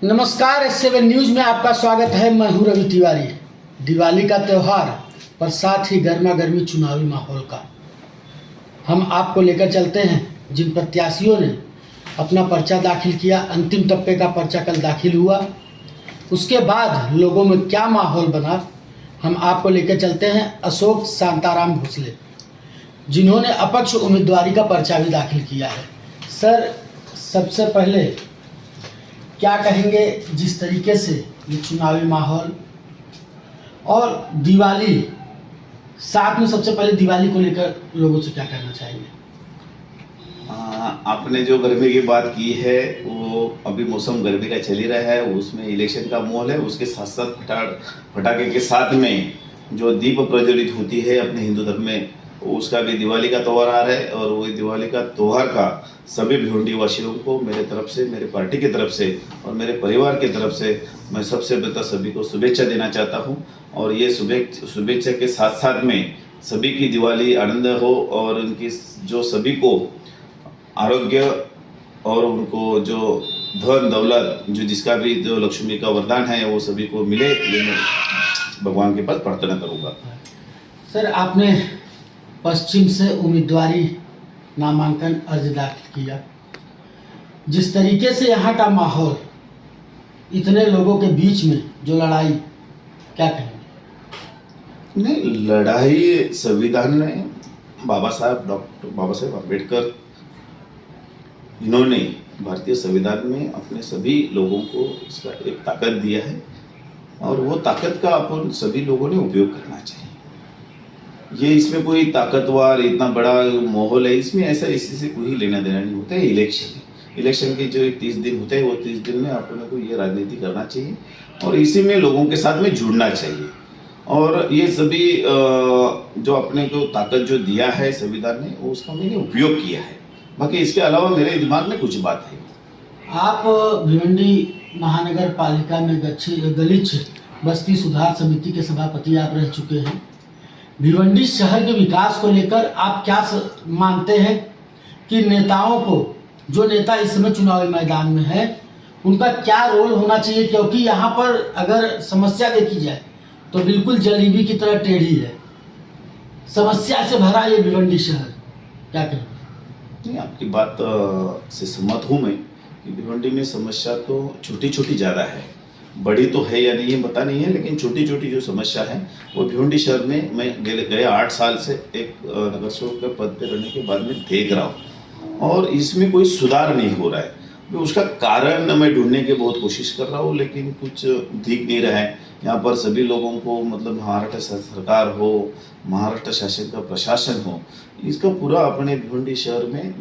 नमस्कार, S7 news में आपका स्वागत है। मैं हूं रवि तिवारी। दिवाली का त्यौहार पर साथ ही गर्मा गर्मी चुनावी माहौल का हम आपको लेकर चलते हैं। जिन प्रत्याशियों ने अपना पर्चा दाखिल किया, अंतिम तबके का पर्चा कल दाखिल हुआ, उसके बाद लोगों में क्या माहौल बना, हम आपको लेकर चलते हैं। अशोक शांताराम भोसले, जिन्होंने अपक्ष उम्मीदवारी का पर्चा भी दाखिल किया है। सर, सबसे पहले क्या कहेंगे जिस तरीके से ये चुनावी माहौल और दिवाली, साथ में सबसे पहले दिवाली को लेकर लोगों से क्या कहना चाहेंगे? आपने जो गर्मी की बात की है वो अभी मौसम गर्मी का चल ही रहा है, उसमें इलेक्शन का माहौल है। उसके साथ साथ पटाखे के साथ में जो दीप प्रज्वलित होती है अपने हिंदू धर्म में, उसका भी दिवाली का त्यौहार आ रहा है। और वो दिवाली का त्यौहार का सभी भिवंडी वासियों को मेरे तरफ से, मेरे पार्टी की तरफ से और मेरे परिवार की तरफ से मैं सबसे बेहतर सभी को शुभेच्छा देना चाहता हूं। और ये शुभेच्छा के साथ साथ में सभी की दिवाली आनंद हो और उनकी जो सभी को आरोग्य और उनको जो धन दौलत जो जिसका भी जो लक्ष्मी का वरदान है वो सभी को मिले, ये मैं भगवान के पास प्रार्थना करूँगा। सर, आपने पश्चिम से उम्मीदवारी नामांकन अर्ज दाखिल किया। जिस तरीके से यहाँ का माहौल, इतने लोगों के बीच में जो लड़ाई, क्या कहेंगे? नहीं, लड़ाई संविधान ने डॉक्टर बाबा साहेब अम्बेडकर, इन्होंने भारतीय संविधान में अपने सभी लोगों को इसका एक ताकत दिया है और वो ताकत का अपन सभी लोगों ने उपयोग करना चाहिए। ये इसमें कोई ताकतवर इतना बड़ा माहौल है, इसमें ऐसा इसी से कोई लेना देना नहीं होता है। इलेक्शन के जो 30 दिन होते हैं वो 30 दिन में अपने को ये राजनीति करना चाहिए और इसी में लोगों के साथ में जुड़ना चाहिए। और ये सभी जो अपने को ताकत जो दिया है संविधान ने, वो उसका मैंने उपयोग किया है। बाकी इसके अलावा मेरे दिमाग में कुछ बात है। आप भिवंडी महानगर पालिका में गलीच बस्ती सुधार समिति के सभापति आप रह चुके हैं। भिवंडी शहर के विकास को लेकर आप क्या मानते हैं कि नेताओं को, जो नेता इस समय चुनावी मैदान में है, उनका क्या रोल होना चाहिए? क्योंकि यहाँ पर अगर समस्या देखी जाए तो बिल्कुल जलेबी की तरह टेढ़ी है, समस्या से भरा ये भिवंडी शहर, क्या कहें? नहीं, आपकी बात से सहमत हूँ मैं कि भिवंडी में समस्या तो छोटी छोटी ज़्यादा है, बड़ी तो है या नहीं ये पता नहीं है, लेकिन छोटी छोटी जो समस्या है वो भिवंडी शहर में मैं गए 8 साल से एक नगर सेवक के पद पे रहने के बाद में देख रहा हूँ और इसमें कोई सुधार नहीं हो रहा है। मैं उसका कारण मैं ढूंढने की बहुत कोशिश कर रहा हूँ, लेकिन कुछ दिख नहीं रहा है। यहाँ पर सभी लोगों को, मतलब महाराष्ट्र सरकार हो, महाराष्ट्र शासन का प्रशासन हो, इसका पूरा अपने भिवंडी शहर में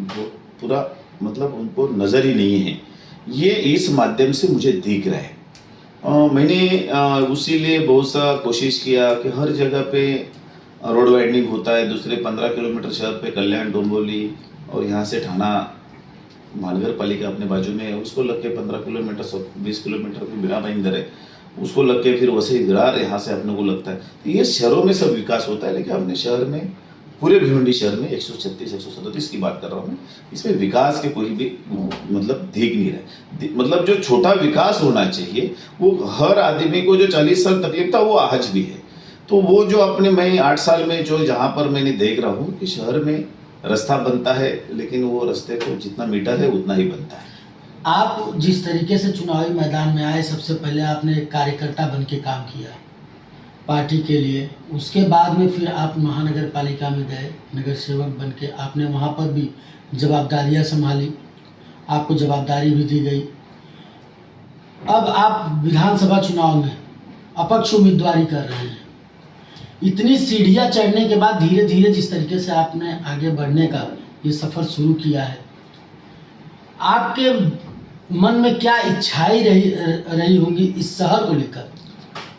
पूरा मतलब उनको नज़र ही नहीं है। ये इस माध्यम से मुझे दिख रहा है। मैंने उसी लिए बहुत सा कोशिश किया कि हर जगह पे रोड वाइडनिंग होता है। दूसरे 15 किलोमीटर शहर पे कल्याण, डोंबिवली और यहाँ से थाना महानगर पालिका अपने बाजू में है, उसको लग के 15 किलोमीटर 20 किलोमीटर में बिना भाईंदर है, उसको लग के फिर वैसे ही ग्रार यहाँ से अपने को लगता है। तो ये शहरों में सब विकास होता है, लेकिन अपने शहर में, पूरे भिवंडी शहर में 136-137 की बात कर रहा हूँ मैं, इसमें विकास के कोई भी मतलब दिख नहीं रहा। मतलब जो छोटा विकास होना चाहिए वो हर आदमी को, जो 40 साल तकलीफ था वो आज भी है। तो वो जो अपने मैं 8 साल में जो जहाँ पर मैंने देख रहा हूँ कि शहर में रास्ता बनता है, लेकिन वो रास्ते को जितना मीटर है उतना ही बनता है। आप जिस तरीके से चुनावी मैदान में आए, सबसे पहले आपने एक कार्यकर्ता बन के काम किया पार्टी के लिए, उसके बाद में फिर आप महानगर पालिका में गए नगर सेवक बन के, आपने वहाँ पर भी जवाबदारियाँ संभाली, आपको जवाबदारी भी दी गई। अब आप विधानसभा चुनाव में अपक्ष उम्मीदवारी कर रहे हैं। इतनी सीढ़ियाँ चढ़ने के बाद धीरे धीरे जिस तरीके से आपने आगे बढ़ने का ये सफ़र शुरू किया है, आपके मन में क्या इच्छाएं रही होंगी इस शहर को लेकर?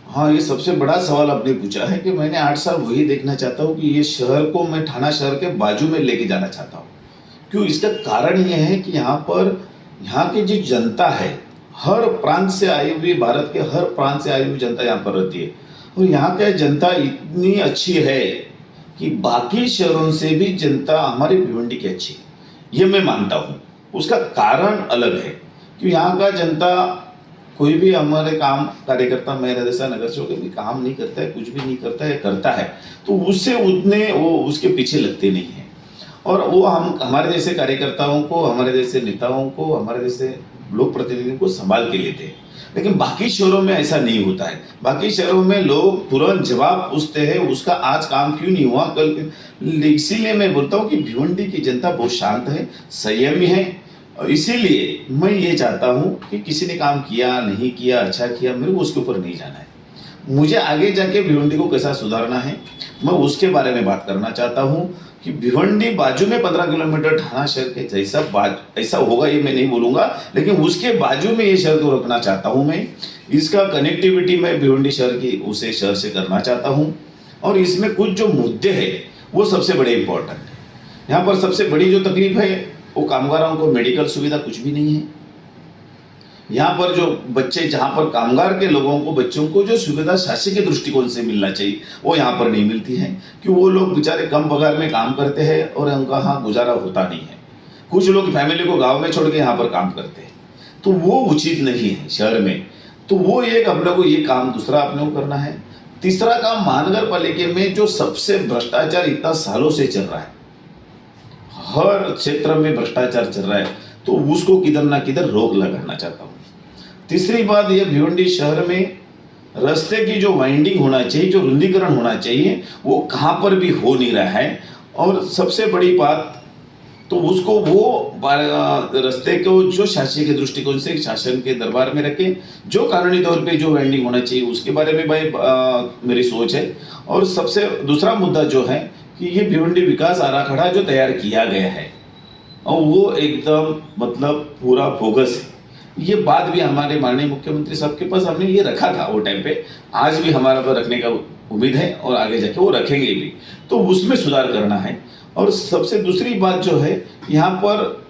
हाँ, ये सबसे बड़ा सवाल आपने पूछा है कि मैंने 8 साल वही देखना चाहता हूँ कि ये शहर को मैं थाना शहर के बाजू में लेके जाना चाहता हूँ। क्यों? इसका कारण ये है कि यहाँ की जो जनता है, हर प्रांत से आई हुई, भारत के हर प्रांत से आई हुई जनता यहाँ पर रहती है और यहाँ की जनता इतनी अच्छी है कि बाकी शहरों से भी जनता हमारी भिवंडी की अच्छी है, ये मैं मानता हूँ। उसका कारण अलग है कि यहाँ का जनता कोई भी हमारे काम कार्यकर्ता मेरे जैसा नगर सेवक भी काम नहीं करता है, कुछ भी नहीं करता है, करता है तो उससे उतने वो उसके पीछे लगते नहीं है। और वो हम हमारे जैसे कार्यकर्ताओं को, हमारे जैसे नेताओं को, हमारे जैसे लोक प्रतिनिधियों को संभाल के लेते हैं। लेकिन बाकी शहरों में ऐसा नहीं होता है। बाकी शहरों में लोग तुरंत जवाब पूछते हैं, उसका आज काम क्यों नहीं हुआ, कल। इसीलिए मैं बोलता हूँ कि भिवंडी की जनता बहुत शांत है, संयमी है। और इसीलिए मैं ये चाहता हूँ कि किसी ने काम किया नहीं किया, अच्छा किया, मेरे को उसके ऊपर नहीं जाना है। मुझे आगे जाके भिवंडी को कैसा सुधारना है, मैं उसके बारे में बात करना चाहता हूँ कि भिवंडी बाजू में 15 किलोमीटर थाना शहर के जैसा ऐसा होगा ये मैं नहीं बोलूँगा, लेकिन उसके बाजू में ये शहर को रखना चाहता हूँ मैं। इसका कनेक्टिविटी मैं भिवंडी शहर की उसे शहर से करना चाहता हूँ। और इसमें कुछ जो मुद्दे हैं वो सबसे बड़े इंपॉर्टेंट है। यहाँ पर सबसे बड़ी जो तकलीफ है वो कामगारों को मेडिकल सुविधा कुछ भी नहीं है। यहाँ पर जो बच्चे, जहाँ पर कामगार के लोगों को, बच्चों को जो सुविधा शासकीय दृष्टिकोण से मिलना चाहिए वो यहाँ पर नहीं मिलती है, कि वो लोग बेचारे कम पगार में काम करते हैं और उनका यहाँ गुजारा होता नहीं है। कुछ लोग फैमिली को गांव में छोड़ के यहाँ पर काम करते हैं, तो वो उचित नहीं है शहर में। तो वो एक अपने को ये काम दूसरा अपने को करना है। तीसरा काम, महानगर पालिका में जो सबसे भ्रष्टाचार इतना सालों से चल रहा है, हर क्षेत्र में भ्रष्टाचार चल रहा है, तो उसको किधर ना किधर रोक लगाना चाहता हूँ। तीसरी बात, ये भिवंडी शहर में रास्ते की जो वाइंडिंग होना चाहिए, जो रुंदीकरण होना चाहिए, वो कहाँ पर भी हो नहीं रहा है। और सबसे बड़ी बात तो उसको वो रास्ते को जो शासकीय के दृष्टिकोण से शासन के दरबार में रखें, जो कानूनी तौर पे जो वाइंडिंग होना चाहिए उसके बारे में भाई मेरी सोच है। और सबसे दूसरा मुद्दा जो है कि ये भिवंडी विकास आराखड़ा जो तैयार किया गया है और वो एकदम मतलब पूरा बोगस है। ये बात भी हमारे माननीय मुख्यमंत्री साहब के पास हमने ये रखा था वो टाइम पे, आज भी हमारा पर रखने का उम्मीद है और आगे जाके वो रखेंगे भी, तो उसमें सुधार करना है। और सबसे दूसरी बात जो है, यहाँ पर